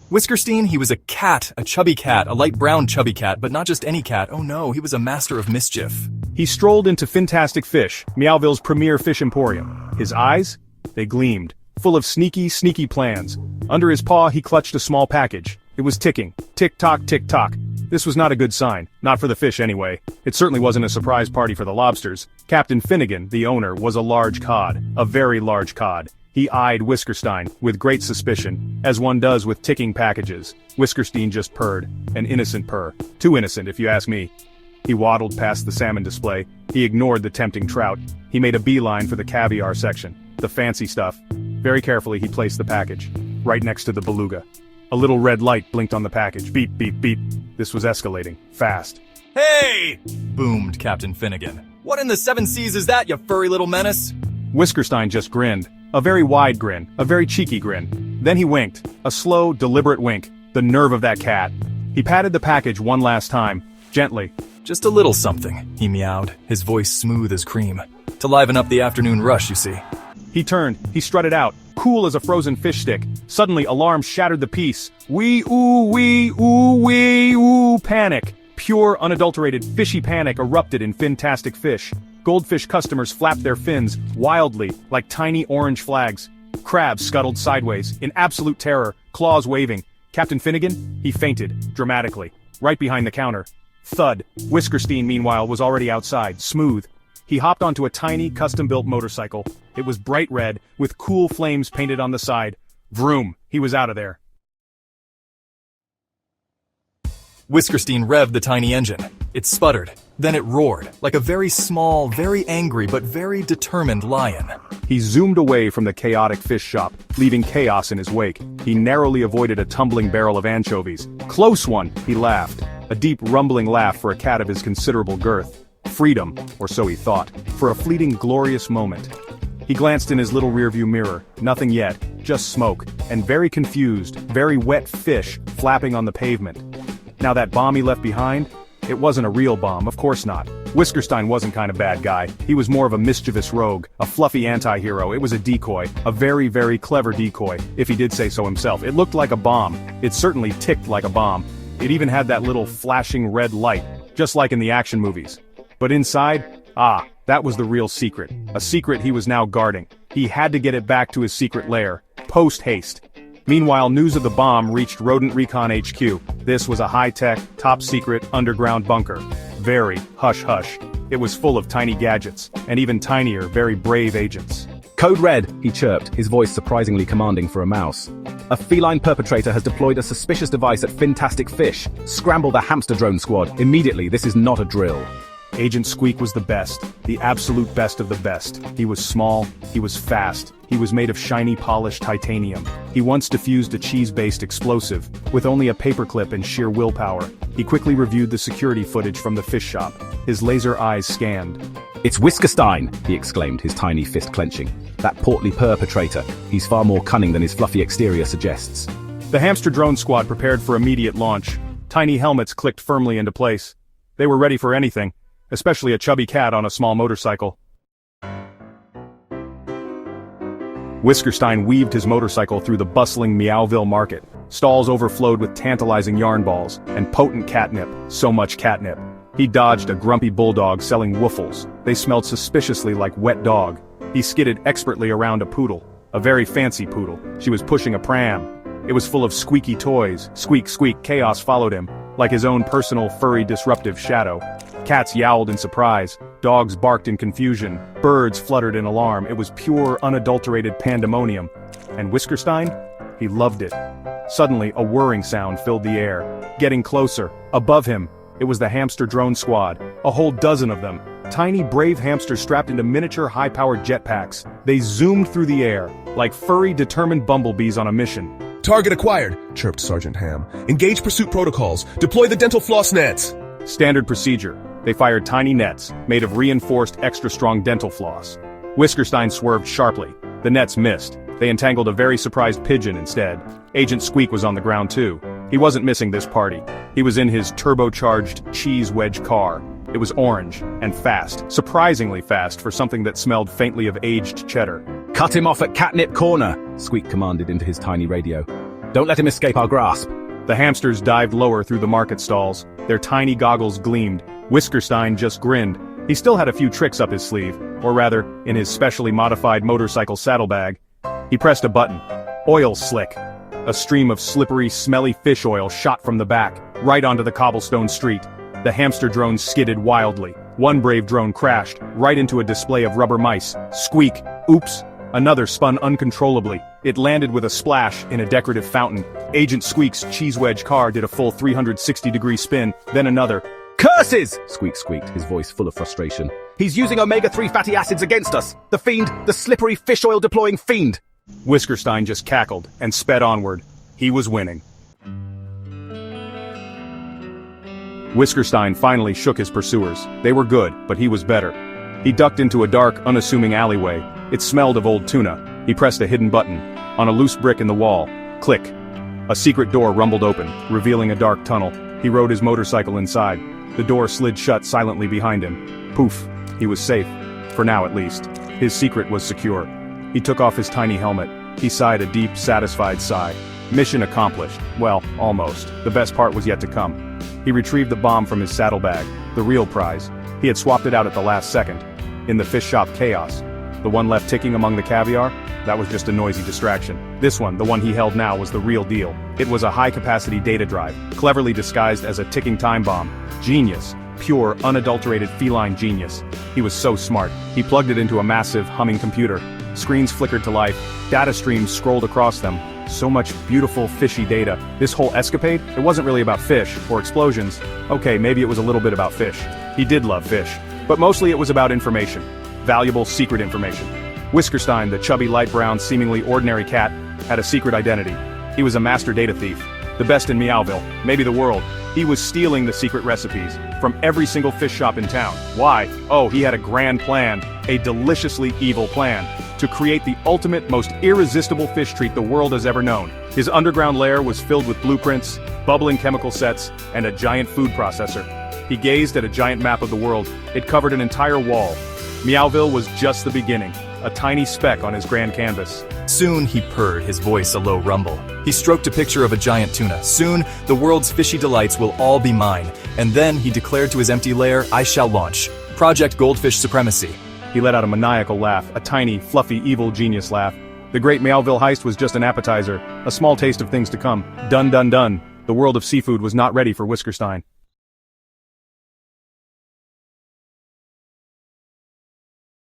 Whiskerstein, he was a cat, a chubby cat, a light brown chubby cat, but not just any cat. Oh no, he was a master of mischief. He strolled into Fantastic Fish, Meowville's premier fish emporium. His eyes? They gleamed, full of sneaky plans. Under his paw, he clutched a small package. It was ticking. Tick-tock, tick-tock. This was not a good sign. Not for the fish, anyway. It certainly wasn't a surprise party for the lobsters. Captain Finnegan, the owner, was a large cod. A very large cod. He eyed Whiskerstein with great suspicion, as one does with ticking packages. Whiskerstein just purred. An innocent purr. Too innocent, if you ask me. He waddled past the salmon display. He ignored the tempting trout. He made a beeline for the caviar section. The fancy stuff. Very carefully he placed the package. Right next to the beluga. A little red light blinked on the package. Beep, beep, beep. This was escalating. Fast. Hey! Boomed Captain Finnegan. What in the seven seas is that, you furry little menace? Whiskerstein just grinned. A very wide grin. A very cheeky grin. Then he winked. A slow, deliberate wink. The nerve of that cat. He patted the package one last time. Gently. Just a little something, he meowed, his voice smooth as cream. To liven up the afternoon rush, you see. He turned. He strutted out. Cool as a frozen fish stick. Suddenly, alarm shattered the peace. Wee-oo, panic. Pure, unadulterated, fishy panic erupted in Fantastic Fish. Goldfish customers flapped their fins, wildly, like tiny orange flags. Crabs scuttled sideways, in absolute terror, claws waving. Captain Finnegan? He fainted, dramatically, right behind the counter. Thud. Whiskerstein, meanwhile, was already outside, smooth. He hopped onto a tiny, custom-built motorcycle. It was bright red, with cool flames painted on the side. Vroom. He was out of there. Whiskerstein revved the tiny engine. It sputtered. Then it roared, like a very small, very angry, but very determined lion. He zoomed away from the chaotic fish shop, leaving chaos in his wake. He narrowly avoided a tumbling barrel of anchovies. Close one, he laughed. A deep, rumbling laugh for a cat of his considerable girth. Freedom, or so he thought, for a fleeting, glorious moment. He glanced in his little rearview mirror. Nothing yet, just smoke, and very confused, very wet fish flapping on the pavement. Now that bomb he left behind? It wasn't a real bomb, of course not. Whiskerstein wasn't kind of bad guy. He was more of a mischievous rogue, a fluffy anti-hero. It was a decoy, a very, very clever decoy, if he did say so himself. It looked like a bomb. It certainly ticked like a bomb. It even had that little flashing red light, just like in the action movies. But inside, that was the real secret. A secret he was now guarding. He had to get it back to his secret lair, post-haste. Meanwhile, news of the bomb reached Rodent Recon HQ. This was a high-tech, top-secret, underground bunker. Very hush-hush. It was full of tiny gadgets, and even tinier, very brave agents. Code Red, he chirped, his voice surprisingly commanding for a mouse. A feline perpetrator has deployed a suspicious device at Fantastic Fish. Scramble the hamster drone squad. Immediately, this is not a drill. Agent Squeak was the best, the absolute best of the best. He was small, he was fast, he was made of shiny polished titanium. He once defused a cheese-based explosive, with only a paperclip and sheer willpower. He quickly reviewed the security footage from the fish shop. His laser eyes scanned. It's Whiskerstein, he exclaimed, his tiny fist clenching. That portly perpetrator. He's far more cunning than his fluffy exterior suggests. The hamster drone squad prepared for immediate launch. Tiny helmets clicked firmly into place. They were ready for anything. Especially a chubby cat on a small motorcycle. Whiskerstein weaved his motorcycle through the bustling Meowville market. Stalls overflowed with tantalizing yarn balls, and potent catnip, so much catnip. He dodged a grumpy bulldog selling woofles. They smelled suspiciously like wet dog. He skidded expertly around a poodle, a very fancy poodle. She was pushing a pram. It was full of squeaky toys. Squeak, squeak, chaos followed him, like his own personal furry disruptive shadow. Cats yowled in surprise, dogs barked in confusion, birds fluttered in alarm. It was pure, unadulterated pandemonium. And Whiskerstein? He loved it. Suddenly, a whirring sound filled the air. Getting closer. Above him, it was the hamster drone squad. A whole dozen of them. Tiny, brave hamsters strapped into miniature, high-powered jetpacks. They zoomed through the air, like furry, determined bumblebees on a mission. Target acquired, chirped Sergeant Ham. Engage pursuit protocols. Deploy the dental floss nets. Standard procedure. They fired tiny nets, made of reinforced extra-strong dental floss. Whiskerstein swerved sharply. The nets missed. They entangled a very surprised pigeon instead. Agent Squeak was on the ground too. He wasn't missing this party. He was in his turbocharged cheese wedge car. It was orange, and fast, surprisingly fast for something that smelled faintly of aged cheddar. Cut him off at Catnip Corner, Squeak commanded into his tiny radio. Don't let him escape our grasp. The hamsters dived lower through the market stalls. Their tiny goggles gleamed. Whiskerstein just grinned. He still had a few tricks up his sleeve, or rather, in his specially modified motorcycle saddlebag. He pressed a button. Oil slick. A stream of slippery, smelly fish oil shot from the back, right onto the cobblestone street. The hamster drones skidded wildly. One brave drone crashed, right into a display of rubber mice. Squeak. Oops. Another spun uncontrollably. It landed with a splash in a decorative fountain. Agent Squeak's cheese wedge car did a full 360-degree spin, then another. Curses! Squeak squeaked, his voice full of frustration. He's using omega-3 fatty acids against us! The fiend! The slippery fish oil deploying fiend! Whiskerstein just cackled and sped onward. He was winning. Whiskerstein finally shook his pursuers. They were good, but he was better. He ducked into a dark, unassuming alleyway. It smelled of old tuna. He pressed a hidden button. On a loose brick in the wall. Click. A secret door rumbled open, revealing a dark tunnel. He rode his motorcycle inside. The door slid shut silently behind him. Poof. He was safe. For now at least. His secret was secure. He took off his tiny helmet. He sighed a deep, satisfied sigh. Mission accomplished. Well, almost. The best part was yet to come. He retrieved the bomb from his saddlebag. The real prize. He had swapped it out at the last second. In the fish shop chaos. The one left ticking among the caviar? That was just a noisy distraction. This one, the one he held now, was the real deal. It was a high-capacity data drive, cleverly disguised as a ticking time bomb. Genius. Pure, unadulterated feline genius. He was so smart. He plugged it into a massive, humming computer. Screens flickered to life. Data streams scrolled across them. So much beautiful, fishy data. This whole escapade, it wasn't really about fish, or explosions. Okay, maybe it was a little bit about fish. He did love fish. But mostly it was about information. Valuable, secret information. Whiskerstein, the chubby, light brown, seemingly ordinary cat, had a secret identity. He was a master data thief. The best in Meowville, maybe the world. He was stealing the secret recipes from every single fish shop in town. Why? Oh, he had a grand plan. A deliciously evil plan. To create the ultimate, most irresistible fish treat the world has ever known. His underground lair was filled with blueprints, bubbling chemical sets, and a giant food processor. He gazed at a giant map of the world. It covered an entire wall. Meowville was just the beginning, a tiny speck on his grand canvas. Soon he purred, his voice a low rumble. He stroked a picture of a giant tuna. Soon, the world's fishy delights will all be mine. And then he declared to his empty lair, I shall launch. Project Goldfish Supremacy. He let out a maniacal laugh, a tiny, fluffy, evil genius laugh. The great Meowville heist was just an appetizer, a small taste of things to come. Done, done, done. The world of seafood was not ready for Whiskerstein.